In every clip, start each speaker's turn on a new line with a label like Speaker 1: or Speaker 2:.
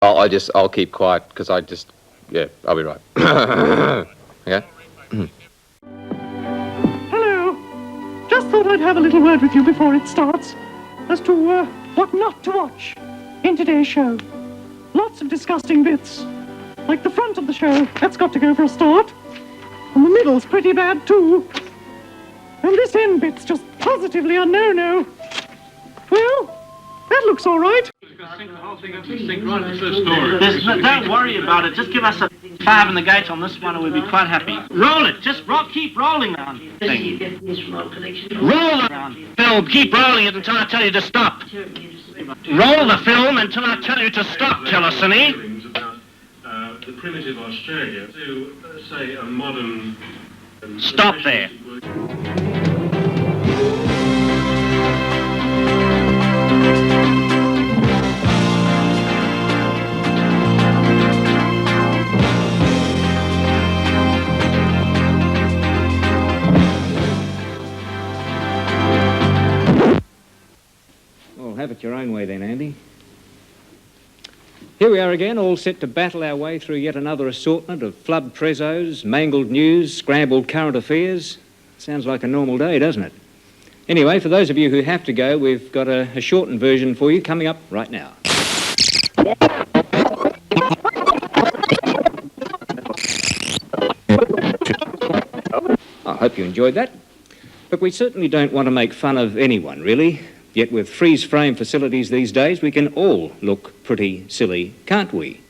Speaker 1: I'll keep quiet, because yeah, I'll be right. Okay?
Speaker 2: Hello. Just thought I'd have a little word with you before it starts as to what not to watch in today's show. Lots of disgusting bits. Like the front of the show, that's got to go for a start. And the middle's pretty bad too. And this end bit's just positively a no-no. Well, that looks all right.
Speaker 3: Don't worry about it. Just give us a 5 in the gates on this one and we'll be quite happy. Roll it. Just keep rolling on. Roll it on. Film, keep rolling it until I tell you to stop. Roll the film until I tell you to stop, Telesony.
Speaker 4: The primitive Australia to, say, a modern...
Speaker 3: Stop there.
Speaker 5: Well, have it your own way then, Andy. Here we are again, all set to battle our way through yet another assortment of flub prezos, mangled news, scrambled current affairs. Sounds like a normal day, doesn't it? Anyway, for those of you who have to go, we've got a shortened version for you coming up right now. I hope you enjoyed that. Look, we certainly don't want to make fun of anyone, really. Yet with freeze-frame facilities these days, we can all look pretty silly, can't we?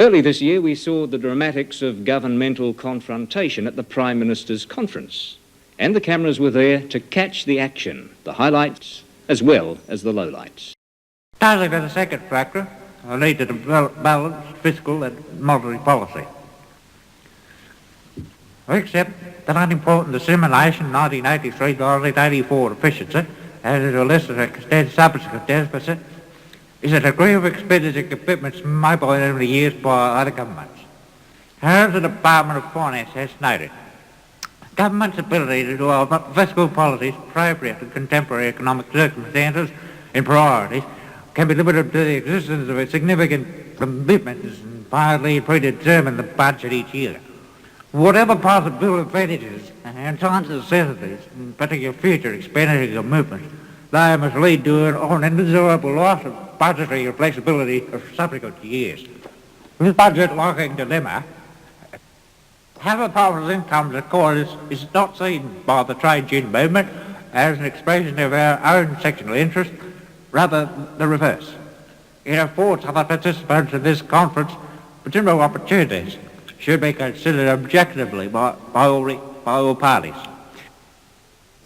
Speaker 5: Early this year, we saw the dramatics of governmental confrontation at the Prime Minister's conference. And the cameras were there to catch the action, the highlights, as well as the lowlights.
Speaker 6: Starting with the second factor, I need to develop balanced fiscal and monetary policy. We accept that unimportant dissemination 1983-1984 efficiency, as is a list of extended subsequent deficit, is a degree of expenditure commitments made by over the years by other governments. As the Department of Finance has noted, government's ability to develop fiscal policies appropriate to contemporary economic circumstances and priorities can be limited to the existence of a significant commitments and partly predetermine the budget each year. Whatever possible advantages and times necessities, in particular future expenditure movements, they must lead to an undesirable loss of budgetary flexibility of subsequent years. This budget locking dilemma, half of public incomes, of course, is not seen by the trade union movement as an expression of our own sectional interest, rather the reverse. It affords other participants in this conference general opportunities should be considered objectively by all parties.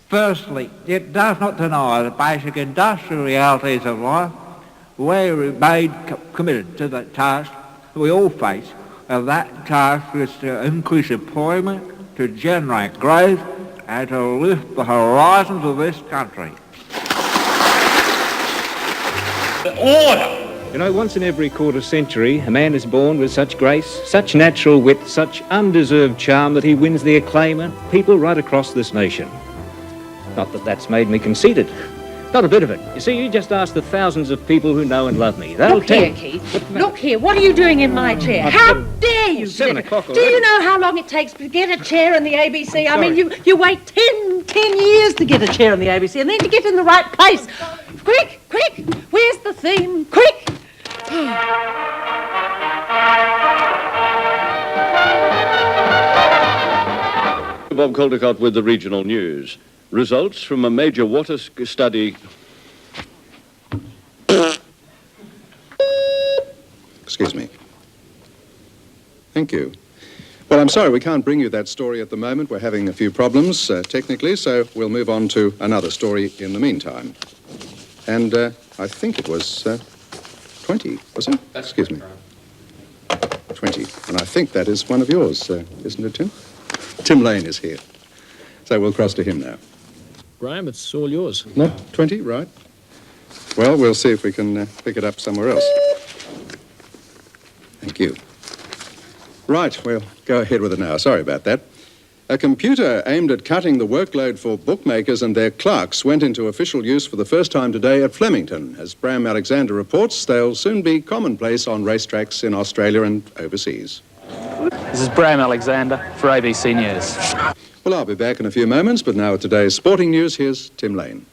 Speaker 6: Firstly, it does not deny the basic industrial realities of life. We remain committed to the task we all face, and that task is to increase employment, to generate growth, and to lift the horizons of this country.
Speaker 3: Order!
Speaker 5: You know, once in every quarter century, a man is born with such grace, such natural wit, such undeserved charm that he wins the acclaim of people right across this nation. Not that that's made me conceited. Not a bit of it. You see, you just ask the thousands of people who know and love me. They'll
Speaker 7: Look here, Keith. Look here. What are you doing in my chair? How dare you?
Speaker 5: 7 o'clock
Speaker 7: Do
Speaker 5: already.
Speaker 7: you know how long it takes to get a chair in the ABC? I mean, you wait 10 years to get a chair in the ABC and then to get in the right place. Quick, quick. Where's the theme? Quick.
Speaker 8: Bob Caldecott with the regional news. Results from a major water study...
Speaker 9: Excuse me. Thank you. Well, I'm sorry we can't bring you that story at the moment. We're having a few problems technically, so we'll move on to another story in the meantime. And I think it was 20, was it? Excuse me. 20. And I think that is one of yours, isn't it, Tim? Tim Lane is here. So we'll cross to him now.
Speaker 10: Graham, it's all yours.
Speaker 9: Not 20, right? Well, we'll see if we can pick it up somewhere else. Thank you. Right, we'll go ahead with it now. Sorry about that. A computer aimed at cutting the workload for bookmakers and their clerks went into official use for the first time today at Flemington. As Bram Alexander reports, they'll soon be commonplace on racetracks in Australia and overseas.
Speaker 10: This is Bram Alexander for ABC News.
Speaker 9: Well, I'll be back in a few moments, but now with today's sporting news, here's Tim Lane.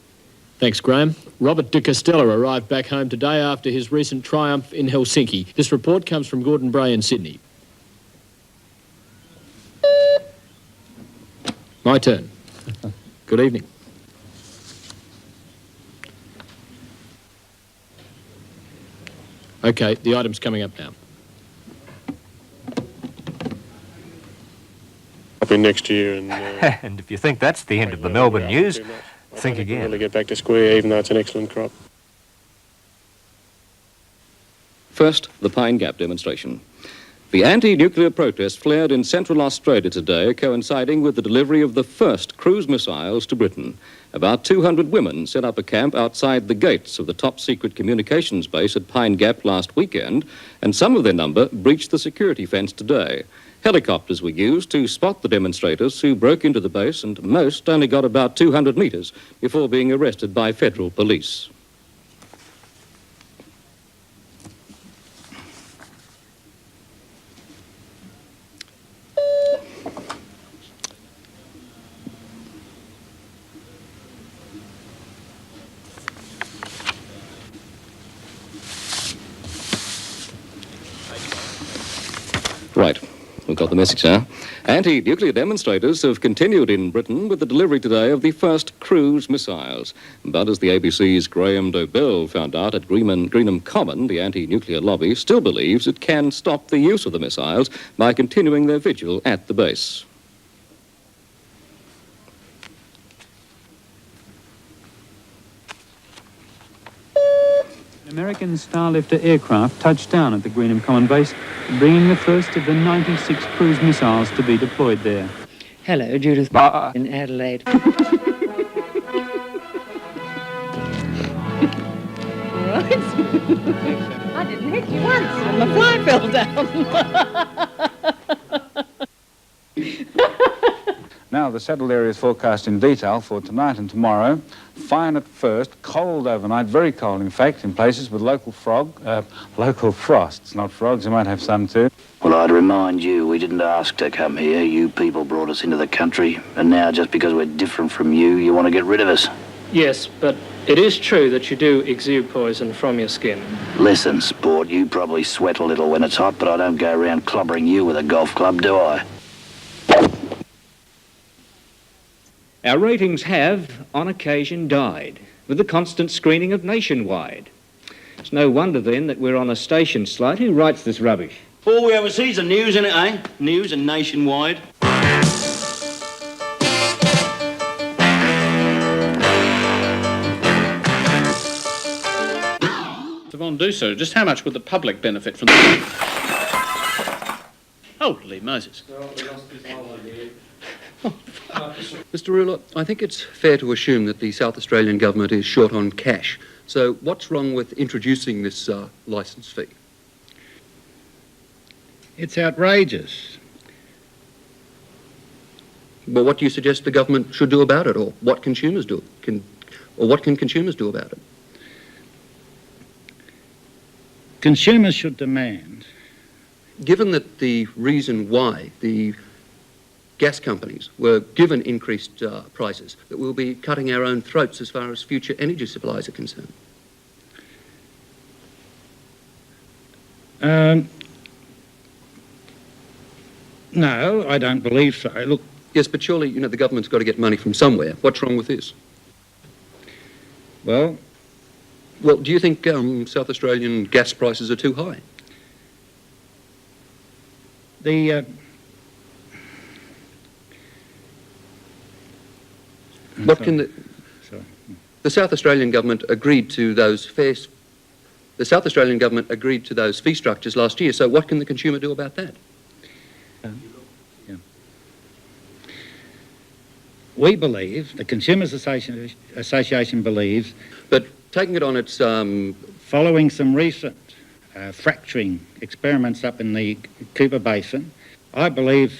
Speaker 11: Thanks, Graham. Robert De Castella arrived back home today after his recent triumph in Helsinki. This report comes from Gordon Bray in Sydney. My turn. Good evening. Okay, the item's coming up now.
Speaker 12: I'll be next year and...
Speaker 13: And if you think that's the end of the Melbourne news, think again.
Speaker 12: Really get back to square, even though it's an excellent crop.
Speaker 8: First, the Pine Gap demonstration. The anti-nuclear protest flared in Central Australia today, coinciding with the delivery of the first cruise missiles to Britain. About 200 women set up a camp outside the gates of the top-secret communications base at Pine Gap last weekend, and some of their number breached the security fence today. Helicopters were used to spot the demonstrators who broke into the base, and most only got about 200 metres before being arrested by federal police. Right. We've got the message now. Anti-nuclear demonstrators have continued in Britain with the delivery today of the first cruise missiles. But as the ABC's Graham Dobell found out at Greenham Common, the anti-nuclear lobby still believes it can stop the use of the missiles by continuing their vigil at the base.
Speaker 14: An American Starlifter aircraft touched down at the Greenham Common base, bringing the first of the 96 cruise missiles to be deployed there.
Speaker 15: Hello, Judith in Adelaide.
Speaker 7: Right. I didn't hit you once and my fly fell down.
Speaker 16: Now, the settled area is forecast in detail for tonight and tomorrow. Fine at first, cold overnight, very cold in fact, in places with local frosts, not frogs, you might have some too.
Speaker 17: Well, I'd remind you, we didn't ask to come here. You people brought us into the country, and now just because we're different from you, you want to get rid of us.
Speaker 10: Yes, but it is true that you do exude poison from your skin.
Speaker 17: Listen, sport, you probably sweat a little when it's hot, but I don't go around clobbering you with a golf club, do I?
Speaker 5: Our ratings have, on occasion, died, with the constant screening of Nationwide. It's no wonder, then, that we're on a station slate. Who writes this rubbish?
Speaker 3: All we ever see is the news, innit, eh? News and Nationwide.
Speaker 18: Devon, do so. Just how much would the public benefit from the... Holy Moses.
Speaker 19: Mr. Ruler, I think it's fair to assume that the South Australian government is short on cash. So what's wrong with introducing this licence fee?
Speaker 20: It's outrageous.
Speaker 19: Well, what do you suggest the government should do about it, or what consumers do? What can consumers do about it?
Speaker 20: Consumers should demand.
Speaker 19: Given that the reason why the gas companies were given increased prices, that we'll be cutting our own throats as far as future energy supplies are concerned.
Speaker 20: No, I don't believe so. Look.
Speaker 19: Yes, but surely, you know, the government's got to get money from somewhere. What's wrong with this?
Speaker 20: Well,
Speaker 19: do you think South Australian gas prices are too high?
Speaker 20: The
Speaker 19: The South Australian government agreed to those fee structures last year, so what can the consumer do about that?
Speaker 20: We believe, the Consumers Association believes...
Speaker 19: But taking it on its...
Speaker 20: Following some recent fracturing experiments up in the Cooper Basin, I believe,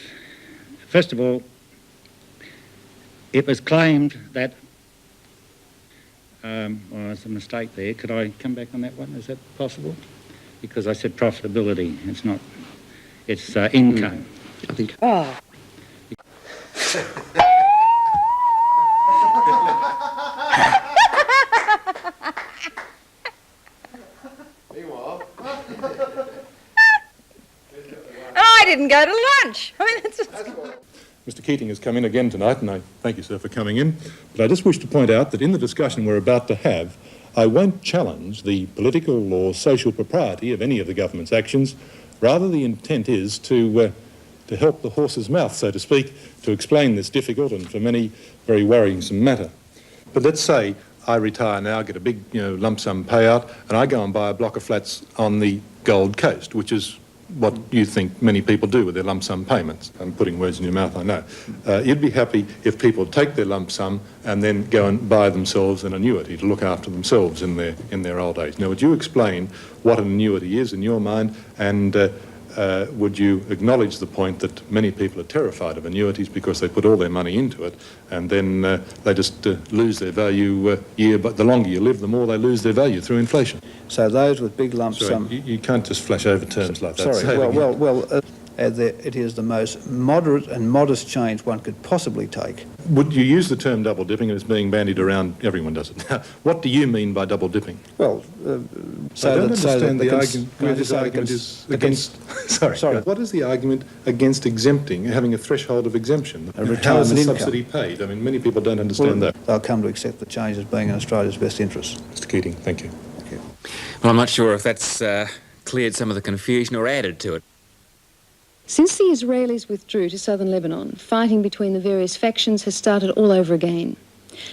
Speaker 20: first of all, it was claimed that... well, there's a mistake there. Could I come back on that one? Is that possible? Because I said profitability. It's not... It's income.
Speaker 19: I think...
Speaker 7: Oh. I didn't go to lunch. I mean, that's just...
Speaker 21: Mr. Keating has come in again tonight, and I thank you, sir, for coming in. But I just wish to point out that in the discussion we're about to have, I won't challenge the political or social propriety of any of the government's actions. Rather, the intent is to help the horse's mouth, so to speak, to explain this difficult and for many very worrisome matter. But let's say I retire now, get a big, lump sum payout, and I go and buy a block of flats on the Gold Coast, which is what you think many people do with their lump sum payments. I'm putting words in your mouth, I know. You'd be happy if people take their lump sum and then go and buy themselves an annuity to look after themselves in their old age. Now, would you explain what an annuity is in your mind, and would you acknowledge the point that many people are terrified of annuities because they put all their money into it and then they just lose their value but the longer you live, the more they lose their value through inflation?
Speaker 22: So those with big lump sum...
Speaker 21: You can't just flash over terms like that.
Speaker 22: Sorry, it is the most moderate and modest change one could possibly take.
Speaker 21: Would you use the term double dipping as being bandied around? Everyone does it. Now, what do you mean by double dipping?
Speaker 22: Well,
Speaker 21: I don't understand the argument where this argument is against... Sorry. What is the argument against exempting, having a threshold of exemption?
Speaker 22: A retirement
Speaker 21: How is the
Speaker 22: income.
Speaker 21: subsidy paid? I mean, many people don't understand that.
Speaker 22: They'll come to accept the change as being in Australia's best interest.
Speaker 21: Mr. Keating, thank you.
Speaker 22: Thank you.
Speaker 23: Well, I'm not sure if that's cleared some of the confusion or added to it.
Speaker 24: Since the Israelis withdrew to southern Lebanon, fighting between the various factions has started all over again.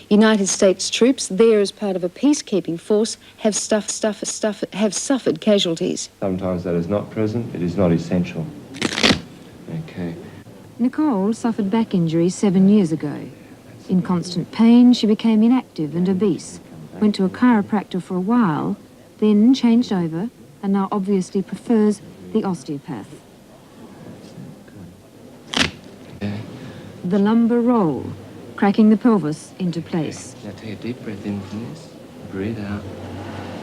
Speaker 24: United States troops, there as part of a peacekeeping force, have suffered casualties.
Speaker 25: Sometimes that is not present, it is not essential. Okay.
Speaker 26: Nicole suffered back injuries 7 years ago. In constant pain, she became inactive and obese, went to a chiropractor for a while, then changed over, and now obviously prefers the osteopath. The lumbar roll, cracking the pelvis into place.
Speaker 25: Now take a deep breath in from this, breathe out,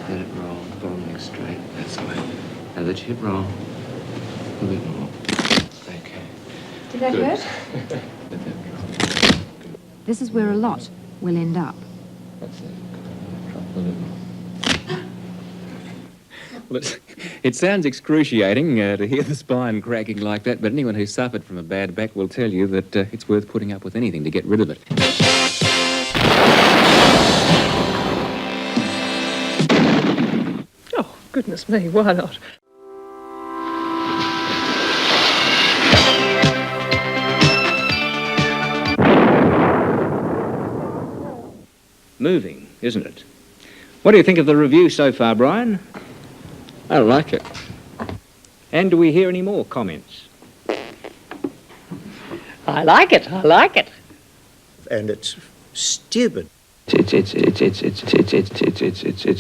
Speaker 25: let it roll, bottom leg straight, that's the way. Now let your hip roll, a bit more. Okay.
Speaker 26: Did that hurt?
Speaker 25: Let that drop.
Speaker 26: This is where a lot will end up.
Speaker 25: That's it. Drop a little more.
Speaker 23: Well, it sounds excruciating to hear the spine cracking like that, but anyone who's suffered from a bad back will tell you that it's worth putting up with anything to get rid of it.
Speaker 7: Oh, goodness me, why not?
Speaker 5: Moving, isn't it? What do you think of the review so far, Brian?
Speaker 1: I like it.
Speaker 5: And do we hear any more comments?
Speaker 7: I like it.
Speaker 22: And it's stupid.
Speaker 27: It's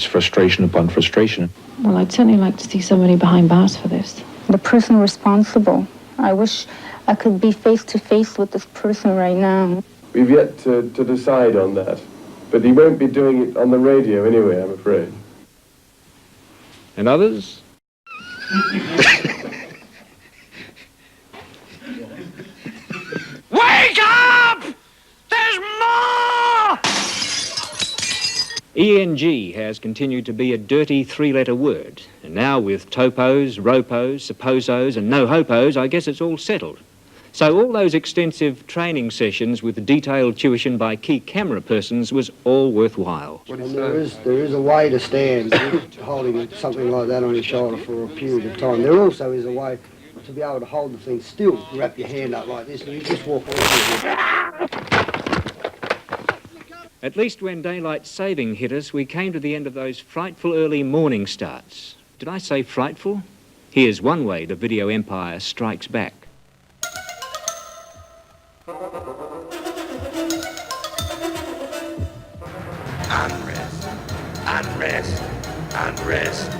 Speaker 27: frustration upon frustration.
Speaker 26: Well, I'd certainly like to see somebody behind bars for this.
Speaker 28: The person responsible. I wish I could be face to face with this person right now.
Speaker 29: We've yet to decide on that. But he won't be doing it on the radio anyway, I'm afraid.
Speaker 5: And others?
Speaker 3: Wake up! There's more!
Speaker 5: ENG has continued to be a dirty three-letter word. And now with topos, ropos, supposos and no-hopos, I guess it's all settled. So all those extensive training sessions with detailed tuition by key camera persons was all worthwhile.
Speaker 30: And there is a way to stand holding something like that on your shoulder for a period of time. There also is a way to be able to hold the thing still, wrap your hand up like this, and you just walk away.
Speaker 5: At least when daylight saving hit us, we came to the end of those frightful early morning starts. Did I say frightful? Here's one way the video empire strikes back.
Speaker 3: Unrest.
Speaker 2: can't rest.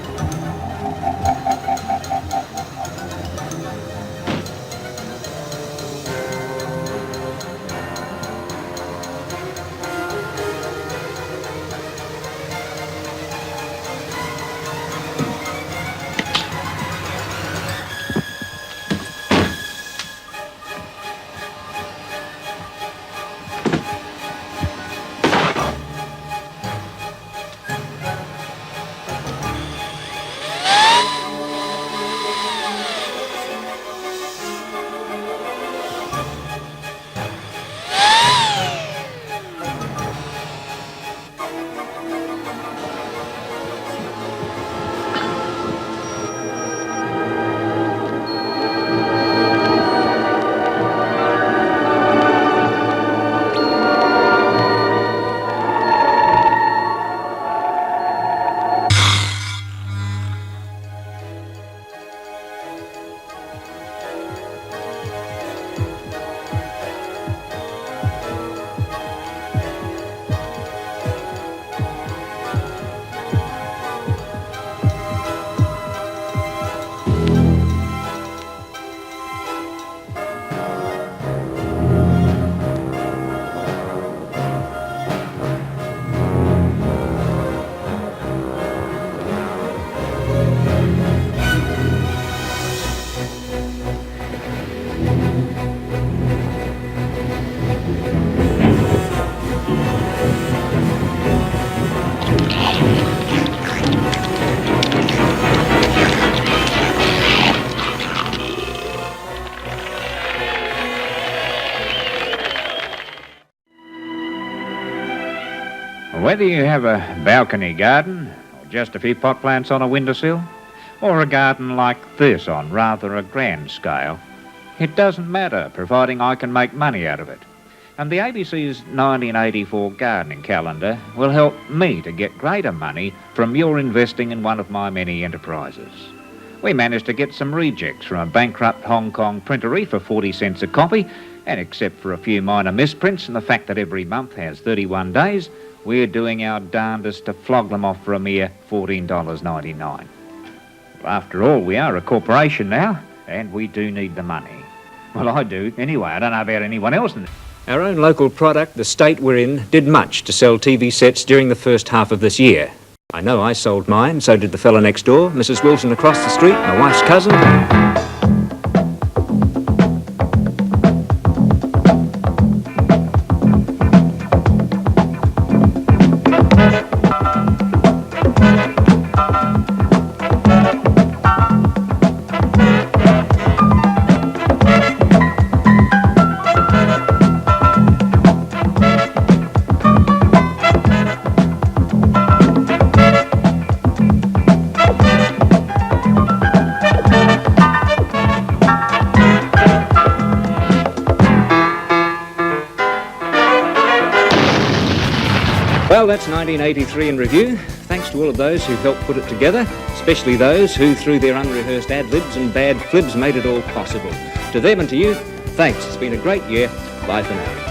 Speaker 4: Whether you have a balcony garden, or just a few pot plants on a windowsill, or a garden like this on rather a grand scale, it doesn't matter, providing I can make money out of it. And the ABC's 1984 gardening calendar will help me to get greater money from your investing in one of my many enterprises. We managed to get some rejects from a bankrupt Hong Kong printery for 40 cents a copy, and except for a few minor misprints and the fact that every month has 31 days, we're doing our darndest to flog them off for a mere $14.99. Well, after all, we are a corporation now, and we do need the money. Well, I do. Anyway, I don't know about anyone else.
Speaker 5: Our own local product, the state we're in, did much to sell TV sets during the first half of this year. I know I sold mine, so did the fella next door, Mrs. Wilson across the street, my wife's cousin. Well, that's 1983 in review. Thanks to all of those who helped put it together, especially those who, through their unrehearsed ad-libs and bad flibs, made it all possible. To them and to you, thanks. It's been a great year. Bye for now.